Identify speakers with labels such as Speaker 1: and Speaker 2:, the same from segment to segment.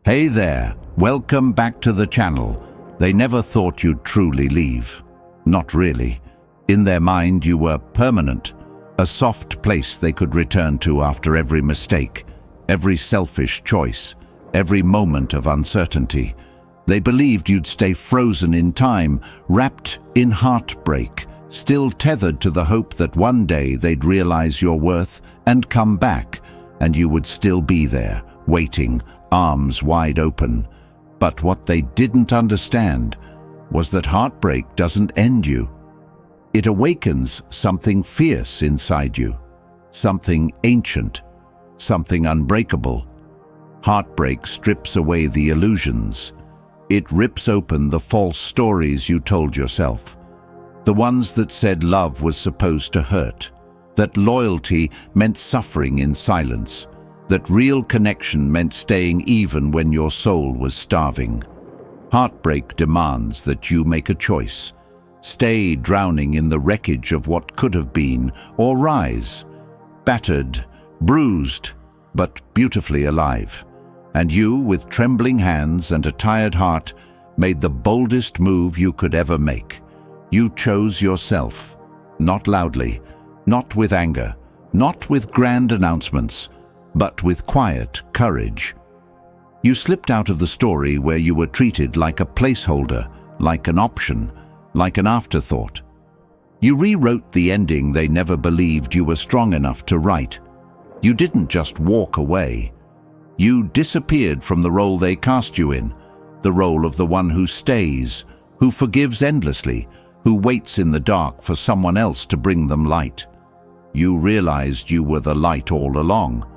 Speaker 1: Hey there, welcome back to the channel. They never thought you'd truly leave. Not really. In their mind you were permanent, a soft place they could return to after every mistake, every selfish choice, every moment of uncertainty. They believed you'd stay frozen in time, wrapped in heartbreak, still tethered to the hope that one day they'd realize your worth and come back, and you would still be there, waiting, arms wide open. But what they didn't understand was that heartbreak doesn't end you. It awakens something fierce inside you, something ancient, something unbreakable. Heartbreak strips away the illusions. It rips open the false stories you told yourself. The ones that said love was supposed to hurt, that loyalty meant suffering in silence, that real connection meant staying even when your soul was starving. Heartbreak demands that you make a choice. Stay drowning in the wreckage of what could have been, or rise, battered, bruised, but beautifully alive. And you, with trembling hands and a tired heart, made the boldest move you could ever make. You chose yourself, not loudly, not with anger, not with grand announcements, but with quiet courage. You slipped out of the story where you were treated like a placeholder, like an option, like an afterthought. You rewrote the ending they never believed you were strong enough to write. You didn't just walk away. You disappeared from the role they cast you in, the role of the one who stays, who forgives endlessly, who waits in the dark for someone else to bring them light. You realized you were the light all along.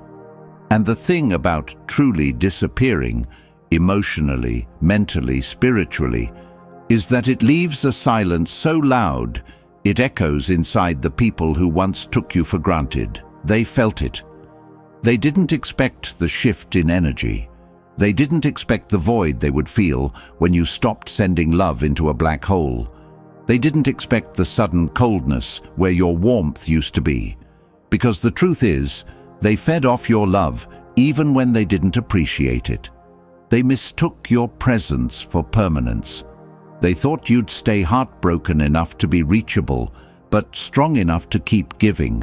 Speaker 1: And the thing about truly disappearing, emotionally, mentally, spiritually, is that it leaves a silence so loud it echoes inside the people who once took you for granted. They felt it. They didn't expect the shift in energy. They didn't expect the void they would feel when you stopped sending love into a black hole. They didn't expect the sudden coldness where your warmth used to be. Because the truth is, they fed off your love even when they didn't appreciate it. They mistook your presence for permanence. They thought you'd stay heartbroken enough to be reachable, but strong enough to keep giving.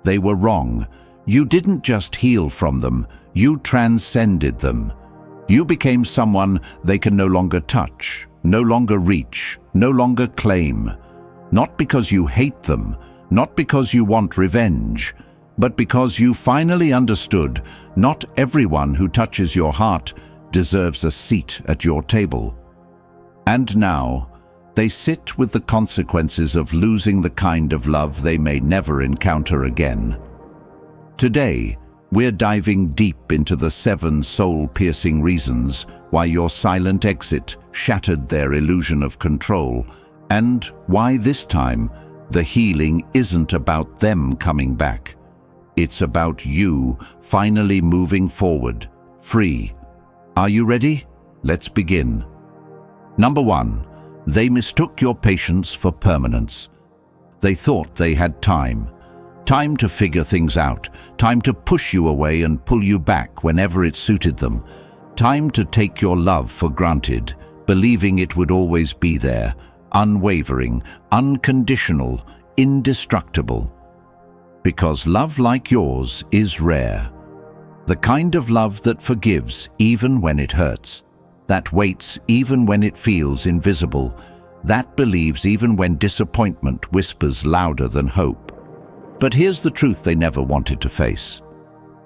Speaker 1: They were wrong. You didn't just heal from them, you transcended them. You became someone they can no longer touch, no longer reach, no longer claim. Not because you hate them, not because you want revenge, but because you finally understood not everyone who touches your heart deserves a seat at your table. And now, they sit with the consequences of losing the kind of love they may never encounter again. Today, we're diving deep into the 7 soul-piercing reasons why your silent exit shattered their illusion of control, and why this time the healing isn't about them coming back. It's about you finally moving forward, free. Are you ready? Let's begin. Number 1, they mistook your patience for permanence. They thought they had time. Time to figure things out, time to push you away and pull you back whenever it suited them. Time to take your love for granted, believing it would always be there, unwavering, unconditional, indestructible. Because love like yours is rare. The kind of love that forgives even when it hurts, that waits even when it feels invisible, that believes even when disappointment whispers louder than hope. But here's the truth they never wanted to face.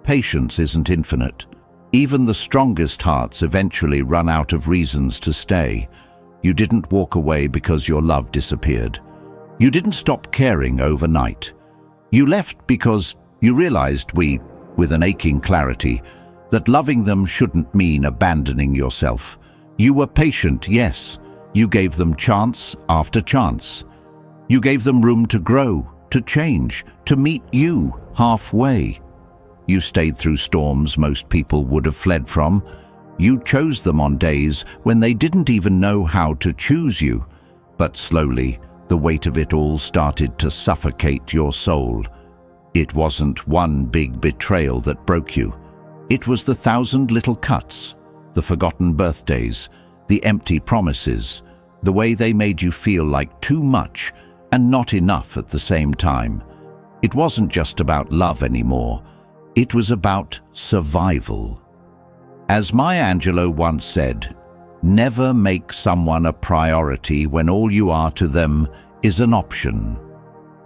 Speaker 1: Patience isn't infinite. Even the strongest hearts eventually run out of reasons to stay. You didn't walk away because your love disappeared. You didn't stop caring overnight. You left because you realized, with an aching clarity, that loving them shouldn't mean abandoning yourself. You were patient, yes. You gave them chance after chance. You gave them room to grow, to change, to meet you halfway. You stayed through storms most people would have fled from. You chose them on days when they didn't even know how to choose you. But slowly, the weight of it all started to suffocate your soul. It wasn't one big betrayal that broke you. It was the 1,000 little cuts. the forgotten birthdays, the empty promises, the way they made you feel like too much and not enough at the same time. It wasn't just about love anymore. It was about survival. As Maya Angelou once said, "Never make someone a priority when all you are to them is an option."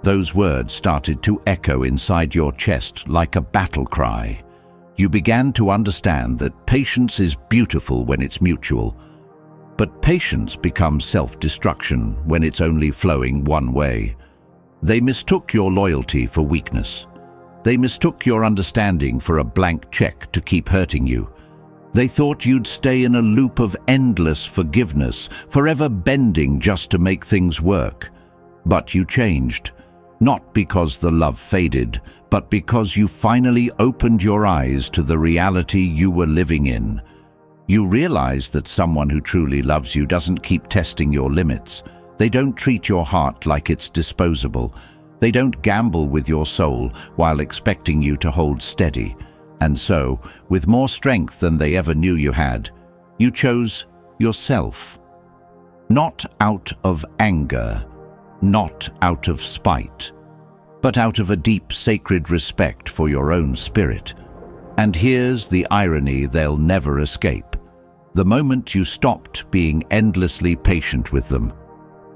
Speaker 1: Those words started to echo inside your chest like a battle cry. You began to understand that patience is beautiful when it's mutual, but patience becomes self-destruction when it's only flowing one way. They mistook your loyalty for weakness. They mistook your understanding for a blank check to keep hurting you. They thought you'd stay in a loop of endless forgiveness, forever bending just to make things work. But you changed, not because the love faded, but because you finally opened your eyes to the reality you were living in. You realized that someone who truly loves you doesn't keep testing your limits. They don't treat your heart like it's disposable. They don't gamble with your soul while expecting you to hold steady. And so, with more strength than they ever knew you had, you chose yourself. Not out of anger, not out of spite, but out of a deep sacred respect for your own spirit. And here's the irony they'll never escape. The moment you stopped being endlessly patient with them,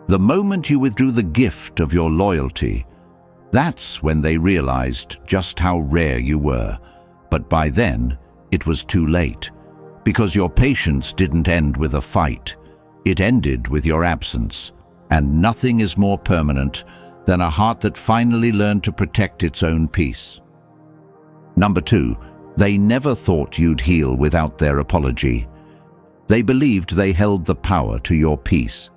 Speaker 1: the moment you withdrew the gift of your loyalty, that's when they realized just how rare you were. But by then, it was too late, because your patience didn't end with a fight. It ended with your absence, and nothing is more permanent than a heart that finally learned to protect its own peace. Number 2, they never thought you'd heal without their apology. They believed they held the power to your peace,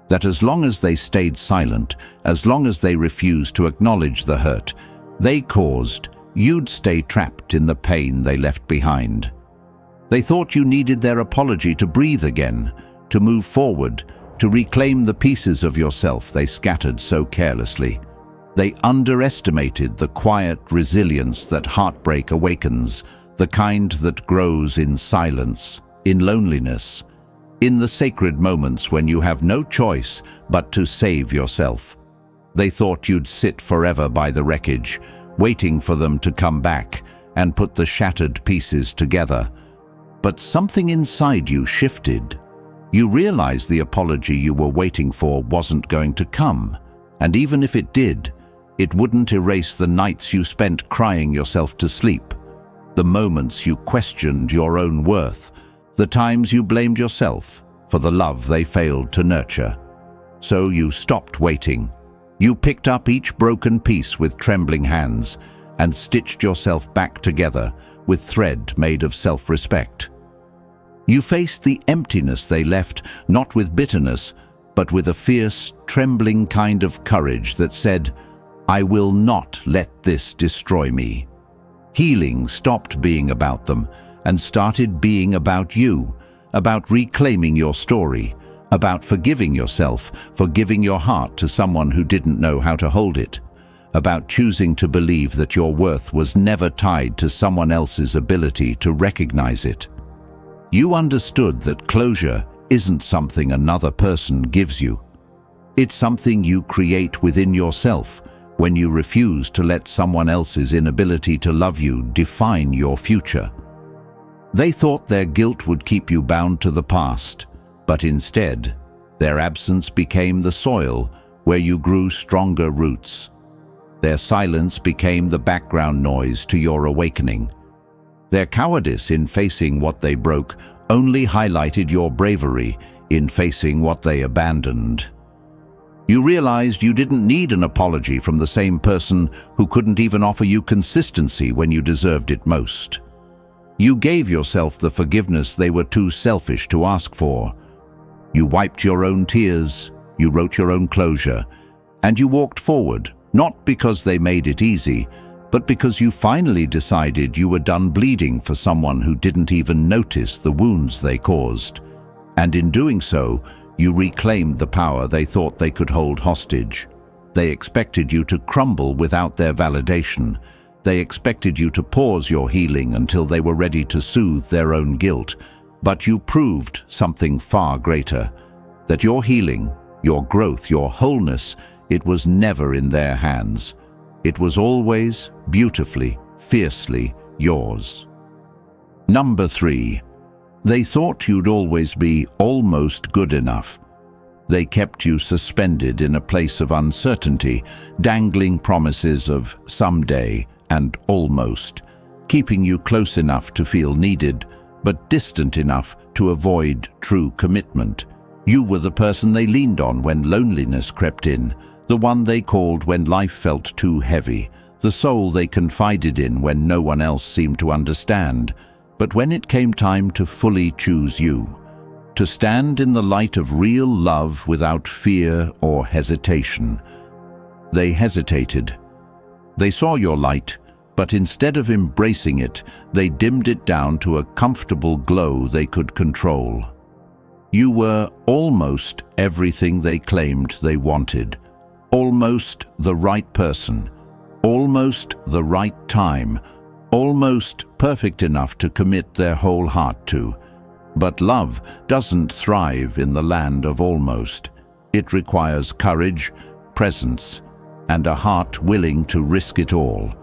Speaker 1: that as long as they stayed silent, as long as they refused to acknowledge the hurt they caused, you'd stay trapped in the pain they left behind. They thought you needed their apology to breathe again, to move forward, to reclaim the pieces of yourself they scattered so carelessly. They underestimated the quiet resilience that heartbreak awakens, the kind that grows in silence, in loneliness, in the sacred moments when you have no choice but to save yourself. They thought you'd sit forever by the wreckage, waiting for them to come back and put the shattered pieces together. But something inside you shifted. You realized the apology you were waiting for wasn't going to come, and even if it did, it wouldn't erase the nights you spent crying yourself to sleep, the moments you questioned your own worth, the times you blamed yourself for the love they failed to nurture. So you stopped waiting. You picked up each broken piece with trembling hands and stitched yourself back together with thread made of self-respect. You faced the emptiness they left, not with bitterness, but with a fierce, trembling kind of courage that said, "I will not let this destroy me." Healing stopped being about them and started being about you, about reclaiming your story, about forgiving yourself for giving your heart to someone who didn't know how to hold it, about choosing to believe that your worth was never tied to someone else's ability to recognize it. You understood that closure isn't something another person gives you. It's something you create within yourself when you refuse to let someone else's inability to love you define your future. They thought their guilt would keep you bound to the past, but instead, their absence became the soil where you grew stronger roots. Their silence became the background noise to your awakening. Their cowardice in facing what they broke only highlighted your bravery in facing what they abandoned. You realized you didn't need an apology from the same person who couldn't even offer you consistency when you deserved it most. You gave yourself the forgiveness they were too selfish to ask for. You wiped your own tears, you wrote your own closure, and you walked forward, not because they made it easy, but because you finally decided you were done bleeding for someone who didn't even notice the wounds they caused. And in doing so, you reclaimed the power they thought they could hold hostage. They expected you to crumble without their validation. They expected you to pause your healing until they were ready to soothe their own guilt. But you proved something far greater, that your healing, your growth, your wholeness, it was never in their hands. It was always beautifully, fiercely yours. Number 3. They thought you'd always be almost good enough. They kept you suspended in a place of uncertainty, dangling promises of someday and almost, keeping you close enough to feel needed, but distant enough to avoid true commitment. You were the person they leaned on when loneliness crept in, the one they called when life felt too heavy, the soul they confided in when no one else seemed to understand. But when it came time to fully choose you, to stand in the light of real love without fear or hesitation, they hesitated. They saw your light, but instead of embracing it, they dimmed it down to a comfortable glow they could control. You were almost everything they claimed they wanted, almost the right person, almost the right time, almost perfect enough to commit their whole heart to. But love doesn't thrive in the land of almost. It requires courage, presence, and a heart willing to risk it all.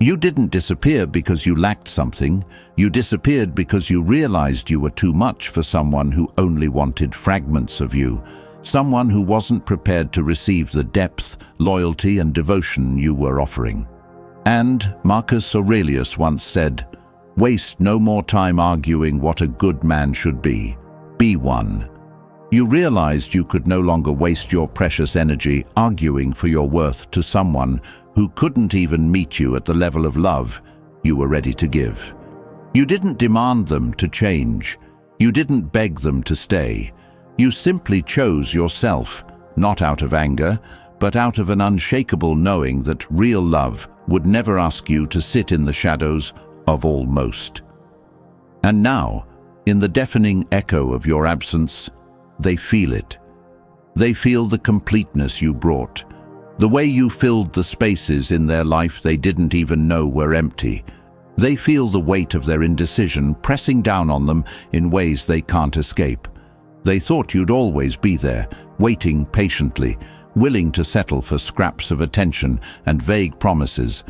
Speaker 1: You didn't disappear because you lacked something. You disappeared because you realized you were too much for someone who only wanted fragments of you, someone who wasn't prepared to receive the depth, loyalty, and devotion you were offering. And Marcus Aurelius once said, "Waste no more time arguing what a good man should be. Be one." You realized you could no longer waste your precious energy arguing for your worth to someone who couldn't even meet you at the level of love you were ready to give. You didn't demand them to change. You didn't beg them to stay. You simply chose yourself, not out of anger, but out of an unshakable knowing that real love would never ask you to sit in the shadows of almost. And now, in the deafening echo of your absence, they feel it. They feel the completeness you brought, the way you filled the spaces in their life they didn't even know were empty. They feel the weight of their indecision pressing down on them in ways they can't escape. They thought you'd always be there, waiting patiently, willing to settle for scraps of attention and vague promises.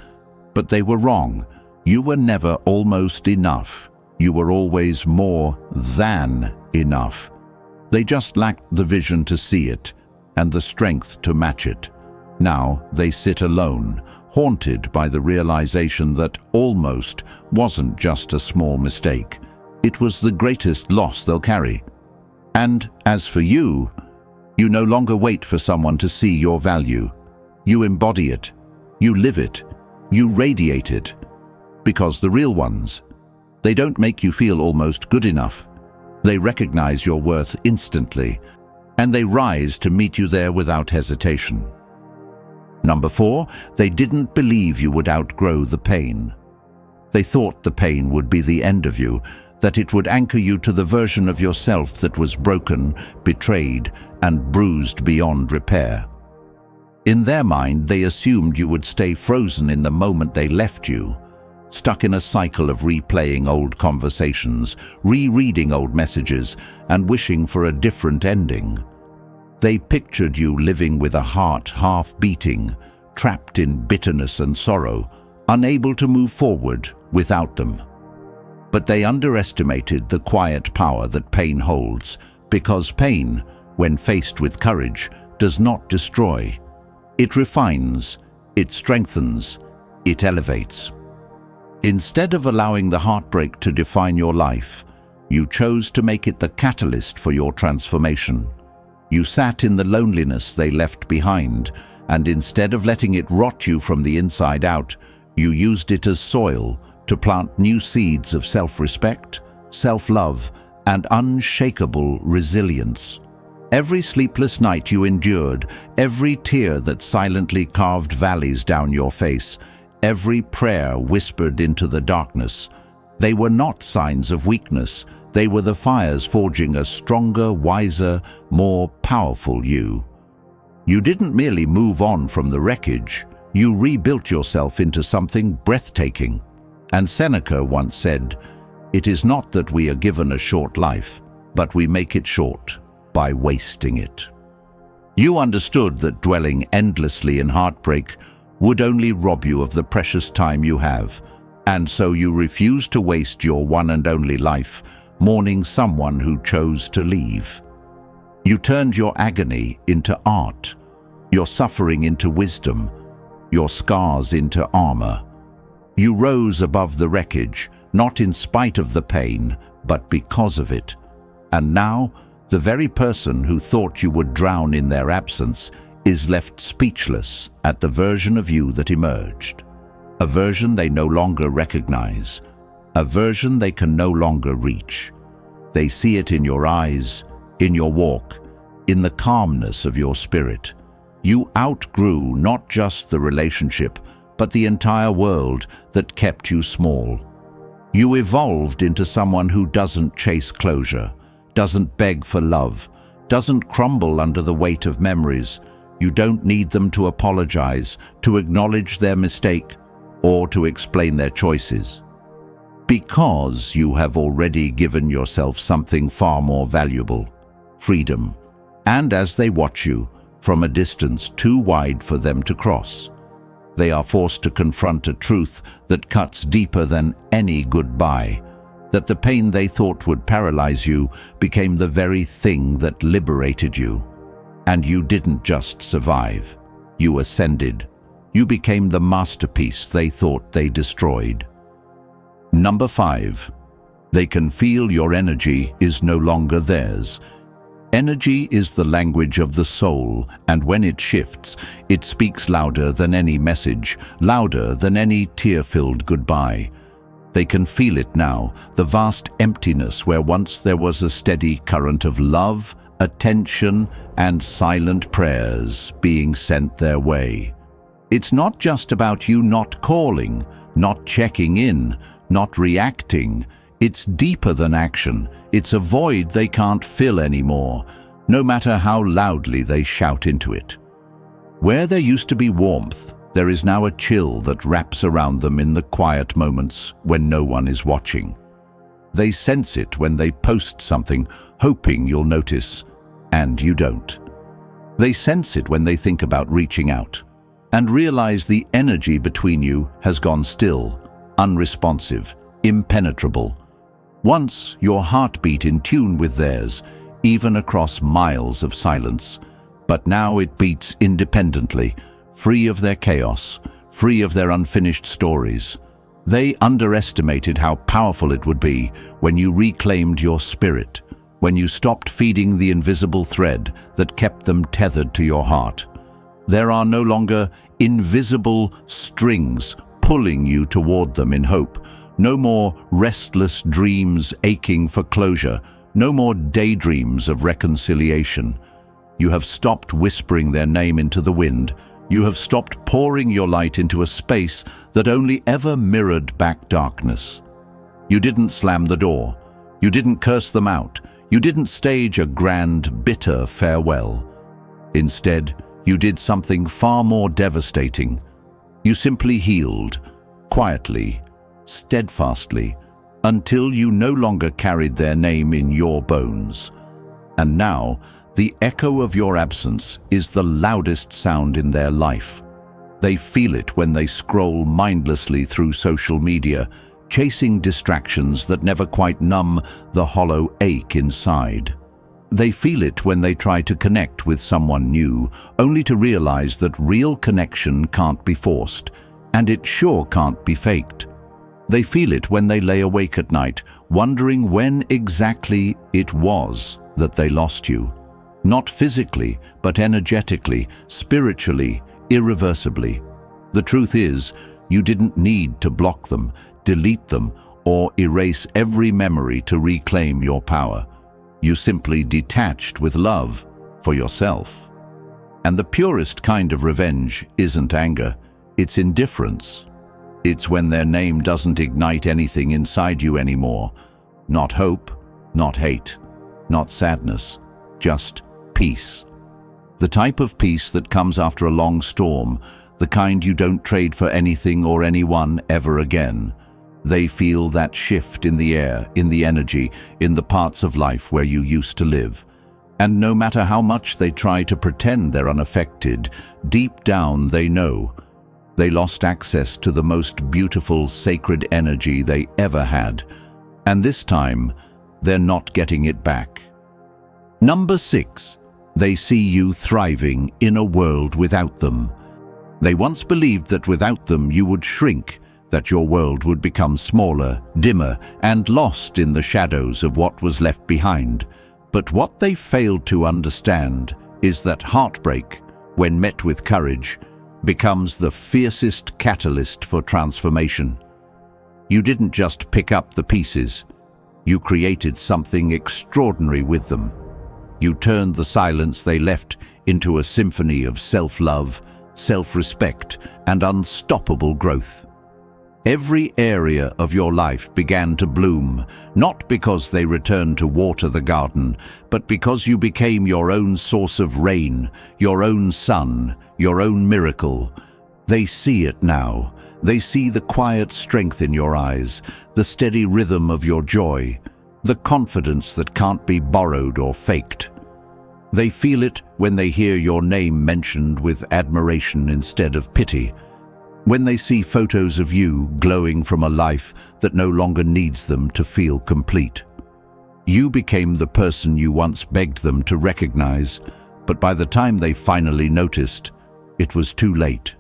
Speaker 1: But they were wrong. You were never almost enough. You were always more than enough. They just lacked the vision to see it and the strength to match it. Now they sit alone, haunted by the realization that almost wasn't just a small mistake. It was the greatest loss they'll carry. And as for you, you no longer wait for someone to see your value. You embody it. You live it. You radiate it. Because the real ones, they don't make you feel almost good enough. They recognize your worth instantly, and they rise to meet you there without hesitation. Number 4, they didn't believe you would outgrow the pain. They thought the pain would be the end of you, that it would anchor you to the version of yourself that was broken, betrayed, and bruised beyond repair. In their mind, they assumed you would stay frozen in the moment they left you, stuck in a cycle of replaying old conversations, rereading old messages, and wishing for a different ending. They pictured you living with a heart half beating, trapped in bitterness and sorrow, unable to move forward without them. But they underestimated the quiet power that pain holds, because pain, when faced with courage, does not destroy. It refines, it strengthens, it elevates. Instead of allowing the heartbreak to define your life, you chose to make it the catalyst for your transformation. You sat in the loneliness they left behind, and instead of letting it rot you from the inside out, you used it as soil to plant new seeds of self-respect, self-love, and unshakable resilience. Every sleepless night you endured, every tear that silently carved valleys down your face, every prayer whispered into the darkness, they were not signs of weakness. They were the fires forging a stronger, wiser, more powerful you. You didn't merely move on from the wreckage. You rebuilt yourself into something breathtaking. And Seneca once said, It is not that we are given a short life, but we make it short by wasting it. You understood that dwelling endlessly in heartbreak would only rob you of the precious time you have, and so you refused to waste your one and only life mourning someone who chose to leave. You turned your agony into art, your suffering into wisdom, your scars into armor. You rose above the wreckage, not in spite of the pain, but because of it. And now, the very person who thought you would drown in their absence is left speechless at the version of you that emerged. A version they no longer recognize, a version they can no longer reach. They see it in your eyes, in your walk, in the calmness of your spirit. You outgrew not just the relationship, but the entire world that kept you small. You evolved into someone who doesn't chase closure, doesn't beg for love, doesn't crumble under the weight of memories. You don't need them to apologize, to acknowledge their mistake, or to explain their choices. Because you have already given yourself something far more valuable, freedom. And as they watch you, from a distance too wide for them to cross, they are forced to confront a truth that cuts deeper than any goodbye, that the pain they thought would paralyze you became the very thing that liberated you. And you didn't just survive. You ascended. You became the masterpiece they thought they destroyed. Number 5. They can feel your energy is no longer theirs. Energy is the language of the soul, and when it shifts, it speaks louder than any message, louder than any tear-filled goodbye. They can feel it now, the vast emptiness where once there was a steady current of love, attention, and silent prayers being sent their way. It's not just about you not calling, not checking in, not reacting. It's deeper than action. It's a void they can't fill anymore, no matter how loudly they shout into it. Where there used to be warmth, there is now a chill that wraps around them in the quiet moments when no one is watching. They sense it when they post something, hoping you'll notice, and you don't. They sense it when they think about reaching out, and realize the energy between you has gone still, unresponsive, impenetrable. Once your heartbeat in tune with theirs, even across miles of silence, but now it beats independently, free of their chaos, free of their unfinished stories. They underestimated how powerful it would be when you reclaimed your spirit, when you stopped feeding the invisible thread that kept them tethered to your heart. There are no longer invisible strings pulling you toward them in hope. No more restless dreams aching for closure. No more daydreams of reconciliation. You have stopped whispering their name into the wind. You have stopped pouring your light into a space that only ever mirrored back darkness. You didn't slam the door. You didn't curse them out. You didn't stage a grand, bitter farewell. Instead, you did something far more devastating. You simply healed, quietly, steadfastly, until you no longer carried their name in your bones. And now, the echo of your absence is the loudest sound in their life. They feel it when they scroll mindlessly through social media, chasing distractions that never quite numb the hollow ache inside. They feel it when they try to connect with someone new, only to realize that real connection can't be forced, and it sure can't be faked. They feel it when they lay awake at night, wondering when exactly it was that they lost you. Not physically, but energetically, spiritually, irreversibly. The truth is, you didn't need to block them, delete them, or erase every memory to reclaim your power. You simply detached with love for yourself. And the purest kind of revenge isn't anger, it's indifference. It's when their name doesn't ignite anything inside you anymore. Not hope, not hate, not sadness, just peace. The type of peace that comes after a long storm, the kind you don't trade for anything or anyone ever again. They feel that shift in the air, in the energy, in the parts of life where you used to live. And no matter how much they try to pretend they're unaffected, deep down they know they lost access to the most beautiful, sacred energy they ever had. And this time, they're not getting it back. Number 6. They see you thriving in a world without them. They once believed that without them you would shrink, that your world would become smaller, dimmer, and lost in the shadows of what was left behind. But what they failed to understand is that heartbreak, when met with courage, becomes the fiercest catalyst for transformation. You didn't just pick up the pieces. You created something extraordinary with them. You turned the silence they left into a symphony of self-love, self-respect, and unstoppable growth. Every area of your life began to bloom, not because they returned to water the garden, but because you became your own source of rain, your own sun, your own miracle. They see it now. They see the quiet strength in your eyes, the steady rhythm of your joy, the confidence that can't be borrowed or faked. They feel it when they hear your name mentioned with admiration instead of pity, when they see photos of you glowing from a life that no longer needs them to feel complete. You became the person you once begged them to recognize, but by the time they finally noticed, it was too late.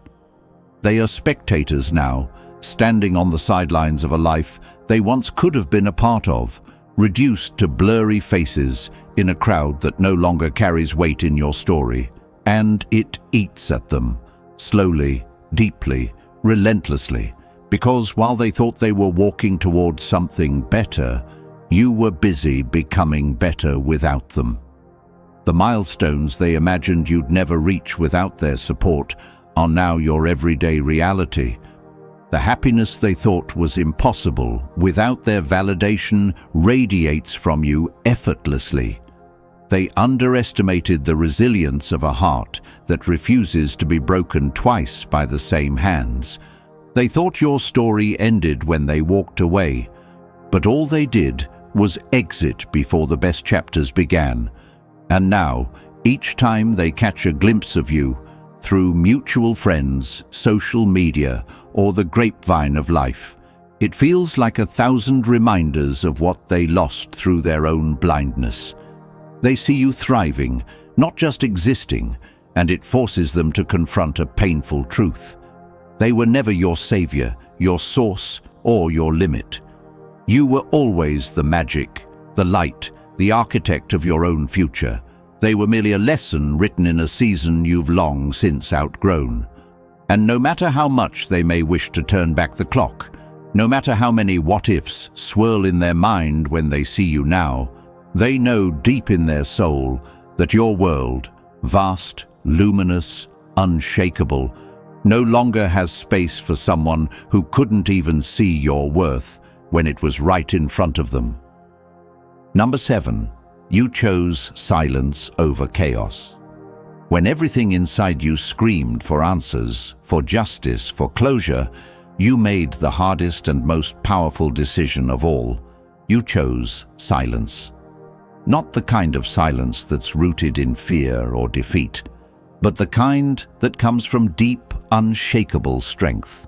Speaker 1: They are spectators now, standing on the sidelines of a life they once could have been a part of, reduced to blurry faces in a crowd that no longer carries weight in your story. And it eats at them, slowly, deeply, relentlessly, because while they thought they were walking towards something better, you were busy becoming better without them. The milestones they imagined you'd never reach without their support are now your everyday reality. The happiness they thought was impossible without their validation radiates from you effortlessly. They underestimated the resilience of a heart that refuses to be broken twice by the same hands. They thought your story ended when they walked away, but all they did was exit before the best chapters began. And now, each time they catch a glimpse of you, through mutual friends, social media, or the grapevine of life, it feels like 1,000 reminders of what they lost through their own blindness. They see you thriving, not just existing, and it forces them to confront a painful truth. They were never your savior, your source, or your limit. You were always the magic, the light, the architect of your own future. They were merely a lesson written in a season you've long since outgrown. And no matter how much they may wish to turn back the clock, no matter how many what-ifs swirl in their mind when they see you now, they know deep in their soul that your world, vast, luminous, unshakable, no longer has space for someone who couldn't even see your worth when it was right in front of them. Number 7. You chose silence over chaos. When everything inside you screamed for answers, for justice, for closure, you made the hardest and most powerful decision of all. You chose silence. Not the kind of silence that's rooted in fear or defeat, but the kind that comes from deep, unshakable strength.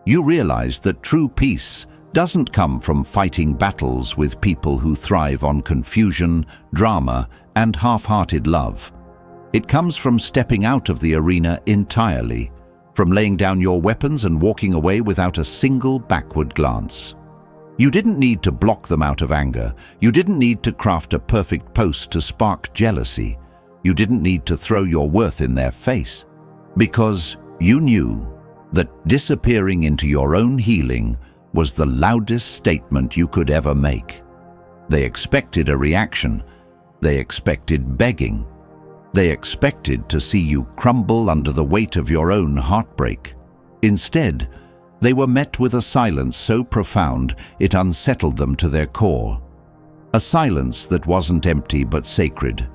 Speaker 1: You realized that true peace doesn't come from fighting battles with people who thrive on confusion, drama, and half-hearted love. It comes from stepping out of the arena entirely, from laying down your weapons and walking away without a single backward glance. You didn't need to block them out of anger. You didn't need to craft a perfect post to spark jealousy. You didn't need to throw your worth in their face, because you knew that disappearing into your own healing was the loudest statement you could ever make. They expected a reaction. They expected begging. They expected to see you crumble under the weight of your own heartbreak. Instead, they were met with a silence so profound it unsettled them to their core. A silence that wasn't empty but sacred,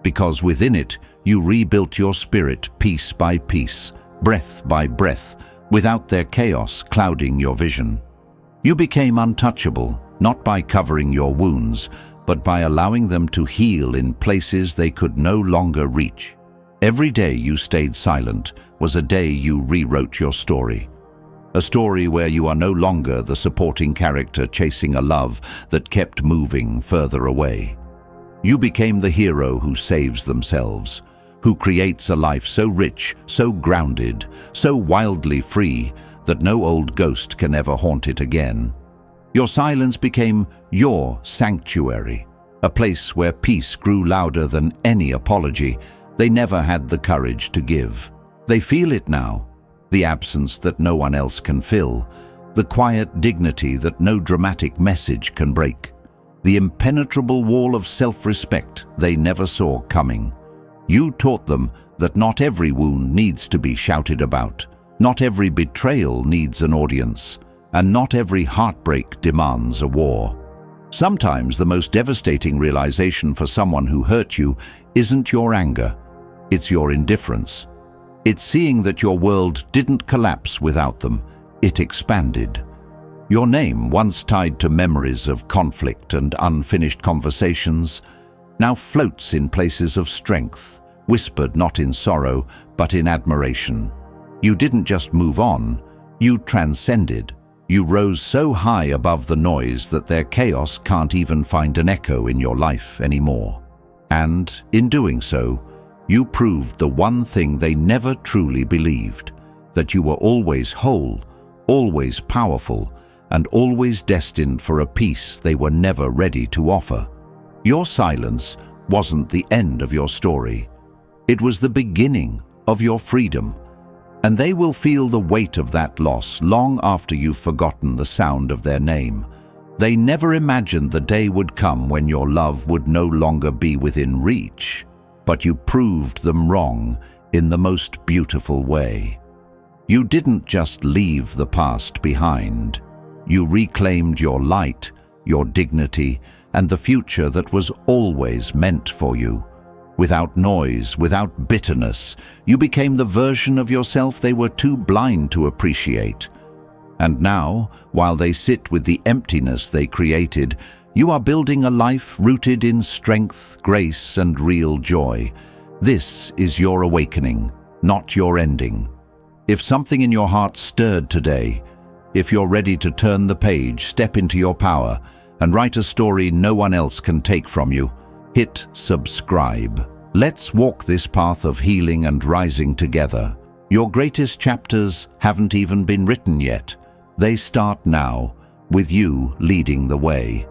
Speaker 1: because within it you rebuilt your spirit piece by piece, breath by breath, without their chaos clouding your vision. You became untouchable, not by covering your wounds, but by allowing them to heal in places they could no longer reach. Every day you stayed silent was a day you rewrote your story. A story where you are no longer the supporting character chasing a love that kept moving further away. You became the hero who saves themselves, who creates a life so rich, so grounded, so wildly free that no old ghost can ever haunt it again. Your silence became your sanctuary, a place where peace grew louder than any apology they never had the courage to give. They feel it now, the absence that no one else can fill, the quiet dignity that no dramatic message can break, the impenetrable wall of self-respect they never saw coming. You taught them that not every wound needs to be shouted about, not every betrayal needs an audience, and not every heartbreak demands a war. Sometimes the most devastating realization for someone who hurt you isn't your anger, it's your indifference. It's seeing that your world didn't collapse without them, it expanded. Your name, once tied to memories of conflict and unfinished conversations, now floats in places of strength, whispered not in sorrow, but in admiration. You didn't just move on, you transcended. You rose so high above the noise that their chaos can't even find an echo in your life anymore. And, in doing so, you proved the one thing they never truly believed, that you were always whole, always powerful, and always destined for a peace they were never ready to offer. Your silence wasn't the end of your story. It was the beginning of your freedom. And they will feel the weight of that loss long after you've forgotten the sound of their name. They never imagined the day would come when your love would no longer be within reach, but you proved them wrong in the most beautiful way. You didn't just leave the past behind. You reclaimed your light, your dignity, and the future that was always meant for you. Without noise, without bitterness, you became the version of yourself they were too blind to appreciate. And now, while they sit with the emptiness they created, you are building a life rooted in strength, grace, and real joy. This is your awakening, not your ending. If something in your heart stirred today, if you're ready to turn the page, step into your power, and write a story no one else can take from you, hit subscribe. Let's walk this path of healing and rising together. Your greatest chapters haven't even been written yet. They start now, with you leading the way.